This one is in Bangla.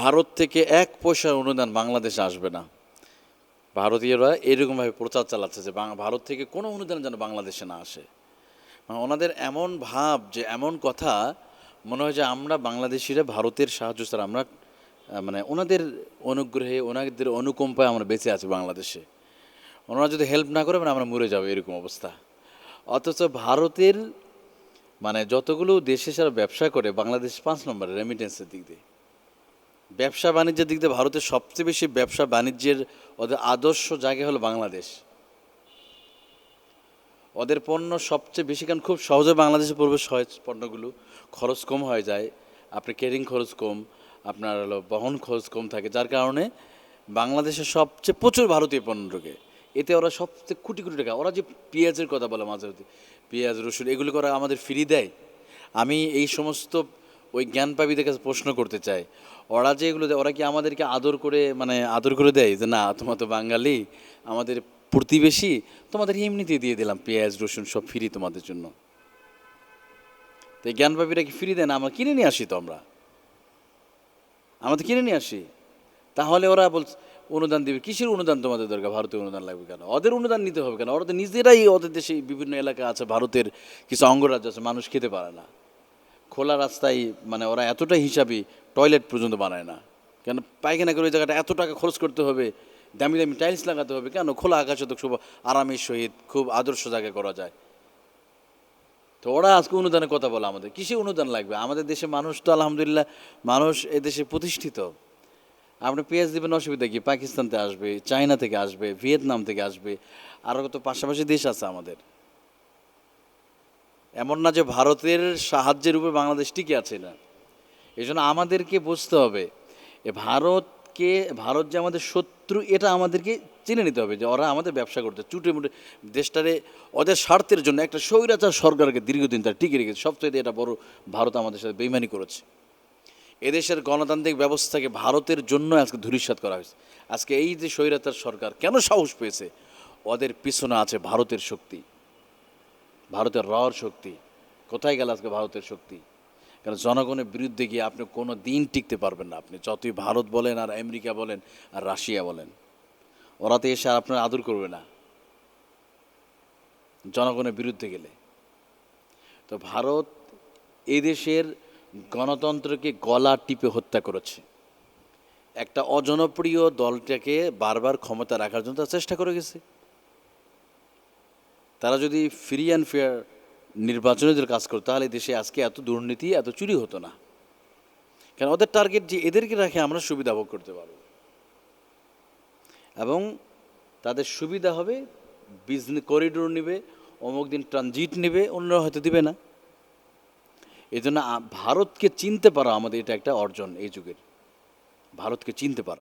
ভারত থেকে এক পয়সার অনুদান বাংলাদেশে আসবে না। ভারতীয়রা এরকমভাবে প্রচার চালাচ্ছে যে ভারত থেকে কোনো অনুদান যেন বাংলাদেশে না আসে। মানে ওনাদের এমন ভাব, যে এমন কথা, মনে হয় যে আমরা বাংলাদেশিরা ভারতের সাহায্য ছাড়া আমরা মানে ওনাদের অনুগ্রহে, ওনাদের অনুকম্পায় আমরা বেঁচে আছি বাংলাদেশে। ওনারা যদি হেল্প না করে আমরা মরে যাবো, এরকম অবস্থা। অথচ ভারতের মানে যতগুলো দেশে সারা ব্যবসা করে, বাংলাদেশ 5 নম্বরে রেমিটেন্সের দিক দিয়ে। ব্যবসা বাণিজ্যের দিক দিয়ে ভারতের সবচেয়ে বেশি ব্যবসা বাণিজ্যের ওদের আদর্শ জায়গা হলো বাংলাদেশ। ওদের পণ্য সবচেয়ে বেশি, কারণ খুব সহজে বাংলাদেশে প্রবেশ হয় পণ্যগুলো, খরচ কম হয়ে যায়, আপনার ক্যারিং খরচ কম, আপনার হলো বহন খরচ কম থাকে, যার কারণে বাংলাদেশে সবচেয়ে প্রচুর ভারতীয় পণ্য ঢোকে। এতে ওরা সবচেয়ে কোটি কোটি টাকা, ওরা যে পেঁয়াজের কথা বলে মাঝে মধ্যে, পেঁয়াজ রসুন এগুলো করে আমাদের ফ্রি দেয়। আমি এই সমস্ত ওই জ্ঞানপাপীদের কাছে প্রশ্ন করতে চাই, ওরা যে এগুলো দেয়, ওরা কি আমাদেরকে আদর করে, মানে আদর করে দেয় যে না তোমার তো বাঙালি, আমাদের প্রতিবেশী, তোমাদের এমনিতেই দিয়ে দিলাম পেঁয়াজ রসুন সব ফ্রি তোমাদের জন্য? তো এই জ্ঞানপাপীরা কি ফ্রি দেয় না? আমরা কিনে নিয়ে আসি, তো আমরা তো কিনে নিয়ে আসি। তাহলে ওরা বলছে অনুদান দিবে, কিসের অনুদান তোমাদের দরকার? ভারতীয় অনুদান লাগবে কেন? ওদের অনুদান নিতে হবে কেন? ওরা তো নিজেরাই, ওদের দেশে বিভিন্ন এলাকা আছে, ভারতের কিছু অঙ্গরাজ্য আছে, মানুষ খেতে পারে না, খোলা রাস্তায়, মানে ওরা এতটাই হিসাবি, টয়লেট পর্যন্ত বানায় না। কেন? পায়খানা করে ওই জায়গাটা এত টাকা খরচ করতে হবে, দামি দামি টাইলস লাগাতে হবে কেন? খোলা আকাশে তো খুব আরামের সহিত খুব আদর্শ জায়গায় করা যায়। তো ওরা আজকে অনুদানের কথা বলে, আমাদের কিসে অনুদান লাগবে? আমাদের দেশে মানুষ তো আলহামদুলিল্লাহ, মানুষ এদেশে প্রতিষ্ঠিত। আপনি পেঁয়াজ দেবেন, অসুবিধা কি? পাকিস্তান থেকে আসবে, চায়না থেকে আসবে, ভিয়েতনাম থেকে আসবে, আরও তো পাশাপাশি দেশ আছে আমাদের। এমন না যে ভারতের সাহায্যের উপরে বাংলাদেশ টিকে আছে না। এই জন্য আমাদেরকে বুঝতে হবে, ভারত যে আমাদের শত্রু, এটা আমাদেরকে চিনে নিতে হবে, যে ওরা আমাদের ব্যবসা করতে চুটে মুটে দেশটারে ওদের স্বার্থের জন্য একটা স্বৈরাচার সরকারকে দীর্ঘদিন তারা টিকে রেখেছে। সবচেয়ে এটা বড়, ভারত আমাদের সাথে বেইমানি করেছে। এদেশের গণতান্ত্রিক ব্যবস্থাকে ভারতের জন্য আজকে ধূলিসাৎ করা হয়েছে। আজকে এই যে স্বৈরাচার সরকার কেন সাহস পেয়েছে? ওদের পিছনে আছে ভারতের শক্তি, ভারতের রর শক্তি। কোথায় গেল আজকে ভারতের শক্তি? কারণ জনগণের বিরুদ্ধে গিয়ে আপনি কোনো দিন টিকতে পারবেন না। আপনি যতই ভারত বলেন, আর আমেরিকা বলেন, আর রাশিয়া বলেন, ওরা তো এসে আর আপনার আদর করবে না জনগণের বিরুদ্ধে গেলে। তো ভারত এই দেশের গণতন্ত্রকে গলা টিপে হত্যা করেছে। একটা অজনপ্রিয় দলটাকে বারবার ক্ষমতা রাখার জন্য তারা চেষ্টা করে গেছে। তারা যদি ফ্রি অ্যান্ড ফেয়ার নির্বাচনের কাজ করতো, তাহলে দেশে আজকে এত দুর্নীতি, এত চুরি হতো না। কারণ ওদের টার্গেট যে এদেরকে রাখে আমরা সুবিধা ভোগ করতে পারব, এবং তাদের সুবিধা হবে, বিজনেস করিডোর নেবে, অমুক দিন ট্রানজিট নেবে, অন্যরা হয়তো দিবে না। এই জন্য ভারতকে চিনতে পারা আমাদের এটা একটা অর্জন এই যুগের, ভারতকে চিনতে পারা।